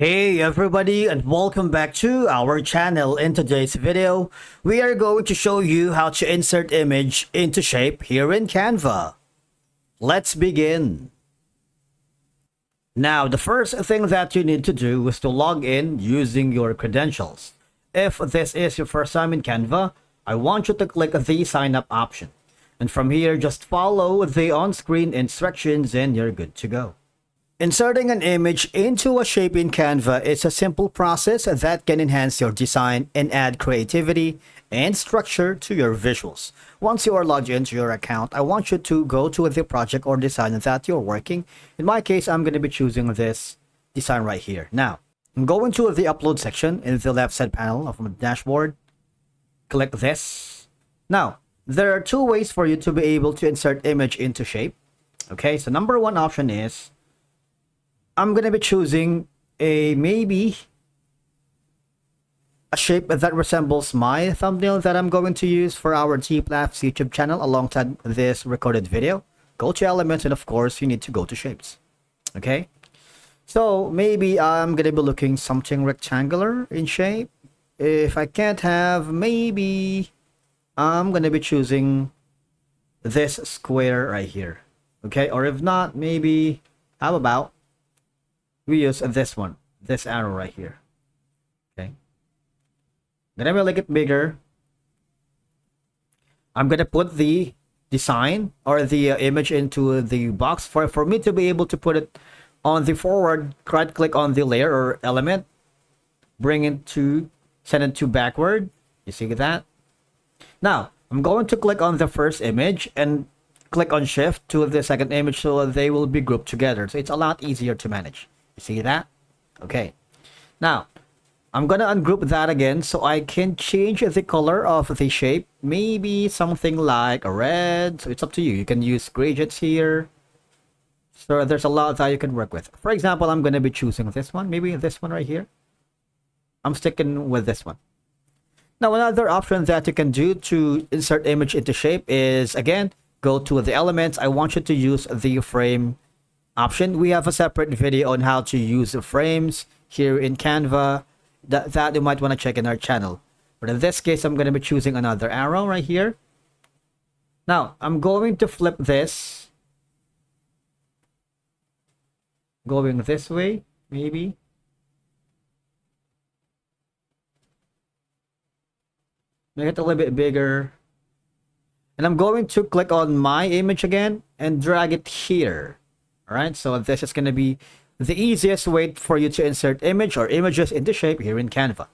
Hey everybody, and welcome back to our channel. In today's video, we are going to show you how to insert image into shape here in Canva. Let's begin. Now, the first thing that you need to do is to log in using your credentials. If this is your first time in Canva, I want you to click the sign up option. And from here, just follow the on-screen instructions and you're good to go. Inserting an image into a shape in Canva is a simple process that can enhance your design and add creativity and structure to your visuals. Once you are logged into your account, I want you to go to the project or design that you're working. In my case, I'm going to be choosing this design right here. Now, I'm going to the upload section in the left side panel of my dashboard. Click this. Now, there are two ways for you to be able to insert image into shape. Okay, so number one option is I'm going to be choosing maybe a shape that resembles my thumbnail that I'm going to use for our T-Plafs YouTube channel alongside this recorded video. Go to elements and of course you need to go to shapes. Okay. So maybe I'm going to be looking something rectangular in shape. If I can't have, maybe I'm going to be choosing this square right here. Okay. Or if not, maybe how about we use this one, this arrow right here. Okay. Then I will make it bigger. I'm gonna put the design or the image into the box. For me to be able to put it on the forward, right click on the layer or element, bring it to, send it to backward. You see that? Now, I'm going to click on the first image and click on shift to the second image so they will be grouped together. So it's a lot easier to manage. See that? Okay. Now, I'm gonna ungroup that again so I can change the color of the shape. Maybe something like a red. So it's up to you. You can use gradients here. So there's a lot that you can work with. For example, I'm gonna be choosing this one. Maybe this one right here. I'm sticking with this one. Now, another option that you can do to insert image into shape is, again, go to the elements. I want you to use the frame option. We have a separate video on how to use the frames here in Canva that you might want to check in our channel. But in this case, I'm going to be choosing another arrow right here. Now, I'm going to flip this. Going this way, maybe. Make it a little bit bigger. And I'm going to click on my image again and drag it here. Alright, so this is going to be the easiest way for you to insert image or images into shape here in Canva.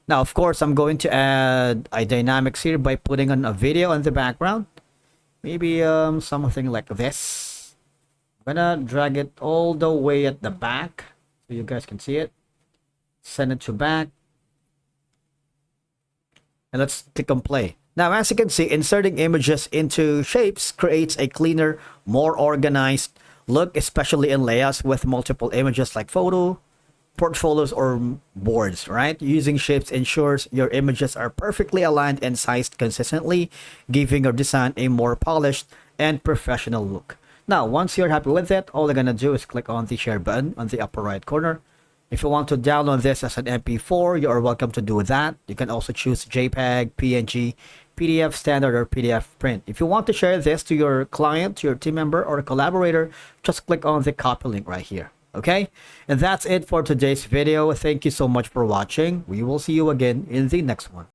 Now, of course, I'm going to add a dynamics here by putting on a video in the background. Maybe something like this. I'm gonna drag it all the way at the back so you guys can see it. Send it to back. And let's click on play. Now, as you can see, inserting images into shapes creates a cleaner, more organized look, especially in layouts with multiple images like photo, portfolios, or boards, right? Using shapes ensures your images are perfectly aligned and sized consistently, giving your design a more polished and professional look. Now, once you're happy with it, all you're gonna do is click on the share button on the upper right corner. If you want to download this as an MP4, you are welcome to do that. You can also choose JPEG, PNG, PDF standard, or PDF print. If you want to share this to your client, to your team member, or collaborator, just click on the copy link right here. Okay? And that's it for today's video. Thank you so much for watching. We will see you again in the next one.